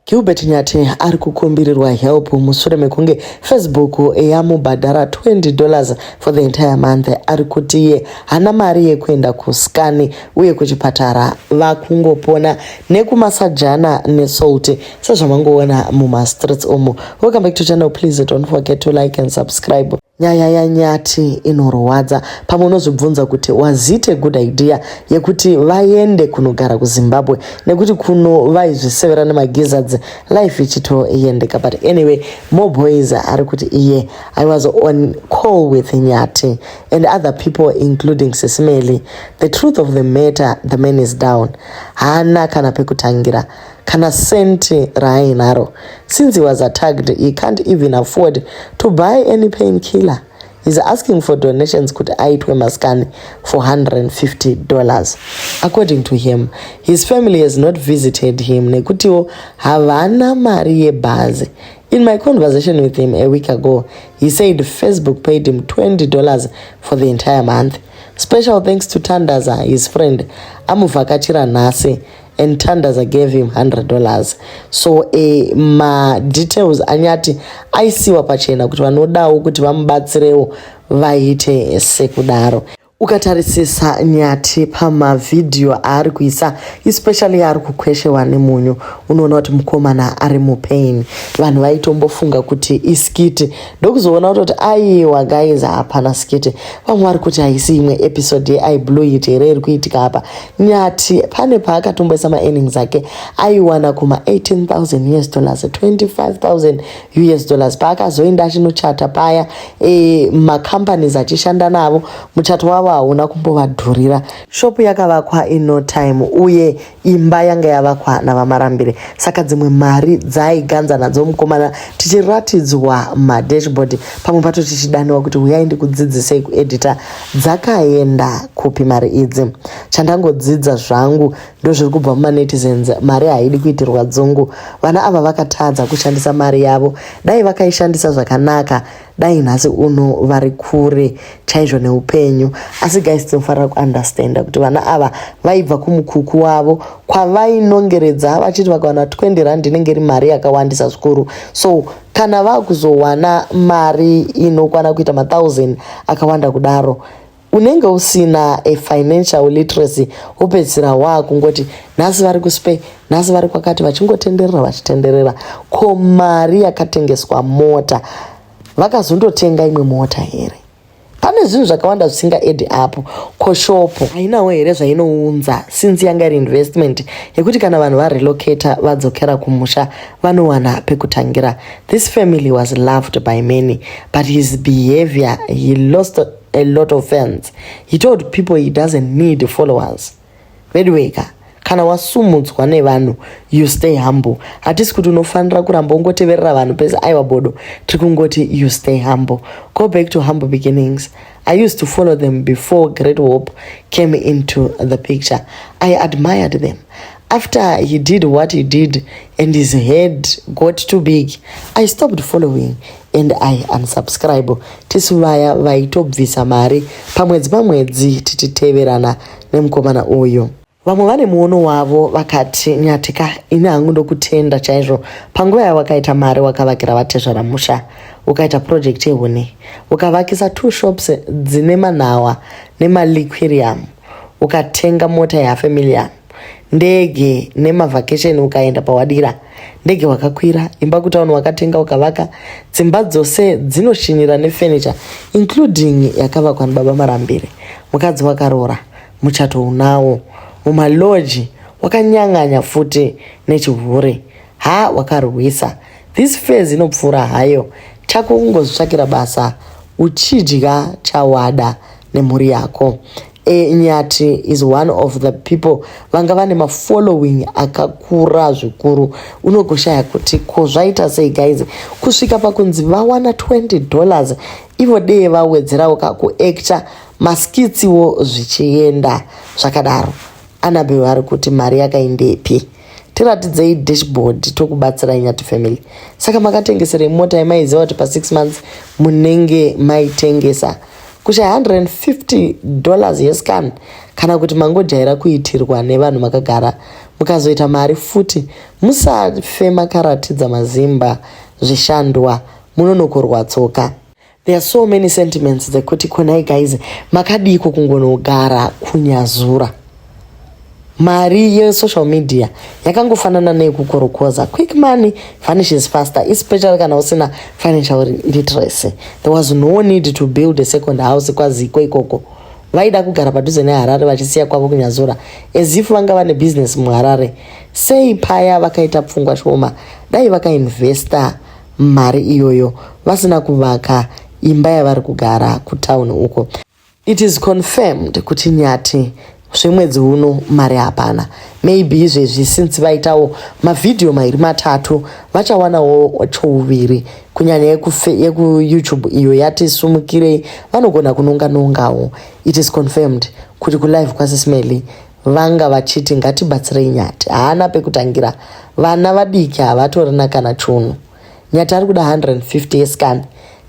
Gilbert Nyati ari kukumbirirwa help mushure mekunge Facebook yamubhadhara $20 for the entire month. Ari kuti iye hana mari yekuenda kuskani uye kuchipatara vakungopona nekumasajana nesalt sezvamangoona mumastreets omo. Welcome back to channel. Please don't forget to like and subscribe. Nyaya yaNyati inorwadza pamwe unozvibvunza kuti wazite good idea yekuti vaende kunogara kuZimbabwe nekuti kuno vaizvisevera nemagizzards life ichitoendeka. But anyway, more boys ari kuti iye I was on call with Nyati and other people including Sisimeli. The truth of the matter, the man is down. Hana kana pekutangira kana senti raainaro. Since he was attacked, he can't even afford to buy any painkiller. He's asking for donations kuti aitwe maskani for $150. According to him, his family has not visited him nekutiwo havana mari yebhazi. In my conversation with him a week ago, he said Facebook paid him $20 for the entire month. Special thanks to Tandaza, his friend, amuvhakachira nhasi, and Tandaza gave him $100. So ma details anyati aisiwa pachena kuti vanodawo kuti vamubatsirewo vaite sekudaro. Ukatarisisa Nyati pamavidhio ari kuisa especially ari kukweshewa nemunyu unoona kuti mukomana ari mupain. Vanhu vaitombofunga kuti iskiti ndokuzoona kuti aiwa guys hapana skiti. Vamwe vari kuti haisi imwe episode yeiblew it here iri kuitika apa. Nyati pane paakatomboisa maearnings ake aiwana kuma $18,000 $25,000 paakazoenda achinochata paya macompanies achishanda navo. Muchato wavo hauna kumbovadhurira. Shopu yakavakwa in no time uye imba yanga yavakwa navamarambire. Saka dzimwe mari dzaiganza nadzo mukomana tichiratidzwa madashboard pamwe pato tichidaniwa kuti uyai ndikudzidzisei kuedita dzakaenda kupi mari idzi. Chandangodzidza zvangu ndozviri kubva mumanetizens. Mari haidi kuitirwa dzungu. Vana ava vakatadza kushandisa mari yavo. Dai vakaishandisa zvakanaka, dai nhasi uno vari kure chaizvo neupenyu. Asi guys, tinofanira kuunderstanda kuti vana ava vaibva kumukuku wavo kwavainongeredza vachiti vakawana R20 inenge iri mari yakawandisa zvikuru. So kana vakuzowana mari inokwana kuita ma1000 akawanda kudaro, unenge usina a financial literacy, upedzisira wakungoti nhasi vari kuspe, nhasi vari kwakati, vachingotenderera vachitenderera. Ko mari yakatengeswa mota, vakazondotenga imwe mota here? Pane zvinhu zvakawanda zvisinga add up. Ko shopo hainawo here zvainounza since yanga iri investment yekuti kana vanhu varelocata vadzokera kumusha vanowana pekutangira. This family was loved by many, but his behavior, he lost a lot of fans. He told people he doesn't need followers. Vedweka kana wasumudzwa nevanhu, you stay humble. Hatisi kuti unofanira kuramba ungoteverera vanhu pese aiwa bodo. Tiri kungoti you stay humble. Go back to humble beginnings. I used to follow them before Great Hope came into the picture. I admired them. After he did what he did and his head got too big, I stopped following and I unsubscribe. Tisu vaya vaitobvisa mari pamwedzi tichiteverana nemukomana uyu. Vamwe vane muono wavo vakati Nyatika ine hangu ndokutenda chaizvo. Panguva yawakaita mari wakavakira vatezvara musha, ukaita project yehuni, ukavakisa 2 shops dzine manhawa nemaliquirium, ukatenga mota ya5 million, ndege nemavhakesheni ukaenda pawadira. Ndege wakakwira, imba kutauni wakatenga ukavaka, dzimba dzose dzinoshinira nefurniture including yakavakwa nababa Marambire. Mukadzi wakarora, muchato unawo. Mumaloji wakanyanganya futi nechivhure. Wakarwisa. This phase inopfura hayo. Chako ungozvitsvakira basa uchidya chawada nemhuri yako. Nyati is one of the people vanga vane mafollowing akakura zvikuru. Unogoshaya kuti ko zvaita sei guys kusvika pakunzi vawana $20 ivo dei vawedzerawo kakuacta maskitsiwo zvichienda zvakadaro. Anabel ari kuti mari yakaendepi? Tiratidzei dashboard tokubatsira Nyati family. Saka makatengesera mota yamaiziva kuti pa6 months munenge maitengesa kushaya $150 yescan kana kuti mangojaira kuitirwa nevanhu makagara mukazoita mari futi. Musafe makaratidza mazimba zvishandwa munonokorwa tsoka. There are so many sentiments dzekuti konai guys makadiko kungonogara kunyazura. Mari ye-social media yakangofanana nekukorokoza. Quick money vanishes faster, especially kana usina financial literacy. There was no need to build a second house kwaziko ikoko. Vaida kugara padhuze neHarare vachisiya kwavo kunyazura as if vanga vane business muHarare. Sei paya vakaita pfungwa shoma, dai vakainvesta mari iyoyo vasina kuvaka imba yavari kugara kutauni uko. It is confirmed kuti Nyati zvemwedzi uno mari hapana. Maybe izvezvi since vaitawo mavideo mairi matatu vachawanawo chouviri, kunyanya yeku-YouTube iyo yati sumukirei vanogona kunonga-nongawo. It is confirmed kuti kulive kwaSismeli vanga vachiti ngatibatsirei Nyati. Haana pekutangira, vana vadiki havatorina kana chunu. Nyati ari kuda 150 yescan.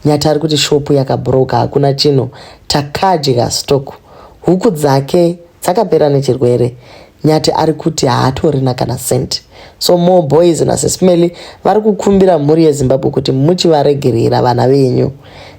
Nyati ari kuti shopu yakabroka, hakuna chinhu, takadya stock. Huku dzake dzakapera nechirwere. Nyati ari kuti haatorina kana senti. So more boys naSismeli vari kukumbira mhuri yeZimbabwe kuti muchivaregerera vana venyu.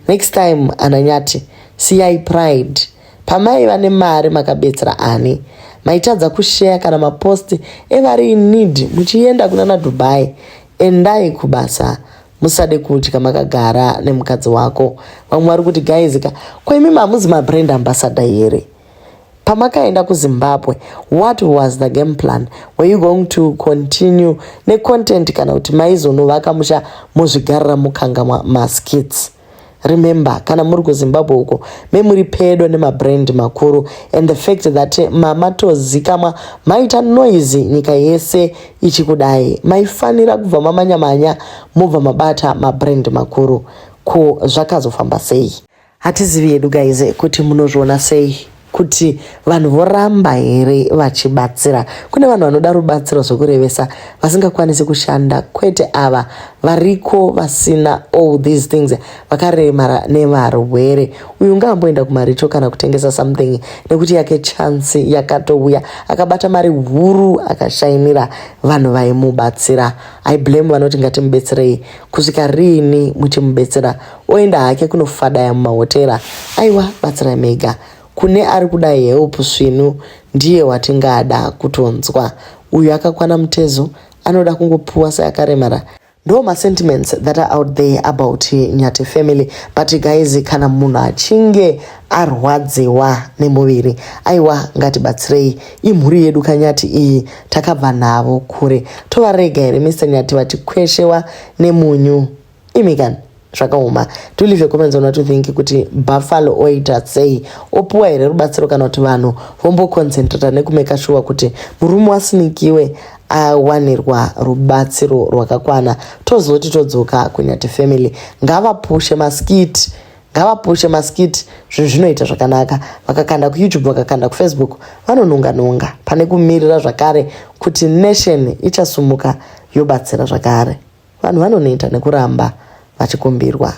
Next time ana Nyati, siyai pride. Pamaiva nemari makabetsera ani. Maitadza kushare kana maposti evari in need muchienda kunana Dubai. Endai kubasa. Musade kudya makagara nemukadzi wako. Vamwe vari kuti guys kwaimi mamuzi mabrand ambassador here. Pamakaenda kuZimbabwe, what was the game plan? Were you going to continue ne-content kana kuti maizonovaka musha muzvigarira mukanga maskits? Remember, kana muri kuZimbabwe uko, memuri pedo nemabrand makuru, and the fact that mamatozikamwa maita noise nyika yese ichikudai, maifanira kubva mamanya-manya mubva mabata mabrand makuru. Ko zvakazofamba sei? Hatizivi yedu guys kuti munozviona sei kuti vanhu voramba here vachibatsira. Kune vanhu vanoda rubatsiro zvokurevesa vasingakwanisi kushanda, kwete ava variko vasina all these things, vakaremara nevarwere. Uyu ngaamboenda kumaricho kana kutengesa something nekuti yake chance yakatouya akabata mari huru akashainira vanhu vaimubatsira. I blame vanoti ngatimubetserei. Kusvika rini muchimubetsera? Oenda hake kunofadaya mumahotera. Aiwa, batsirai mega. Kune ari kuda help svinu ndiye watingada kutonzwa. Uyu akakwana mutezo anoda kungopuwa seakaremara. Ndo ma-sentiments that are out there about Nyati family. But guys, kana munhu achinge arwadziwa nemuviri, aiwa ngatibatsirei. Imhuri yedu kaNyati iyi takabva navo kure. Tovarega here Mr. Nyati vachikweshewa nemunyu. Imikani zvakaoma. Do leave a comment on what you think kuti Buffalo oita sei, opuwa here rubatsiro kana kuti vanhu vomboconcentrata nekumeka sure kuti murume wasinikiwe awanirwa rubatsiro rwakakwana. Tozoti todzoka kuNyati family, ngavapushe maskit zvinoita zvakanaka. Vakakanda kuYouTube, vakakanda kuFacebook, vanononga pane kumirira zvakare kuti nation ichasumuka yobatsira zvakare. Vanhu vanoneta nekuramba vachikumbirwa.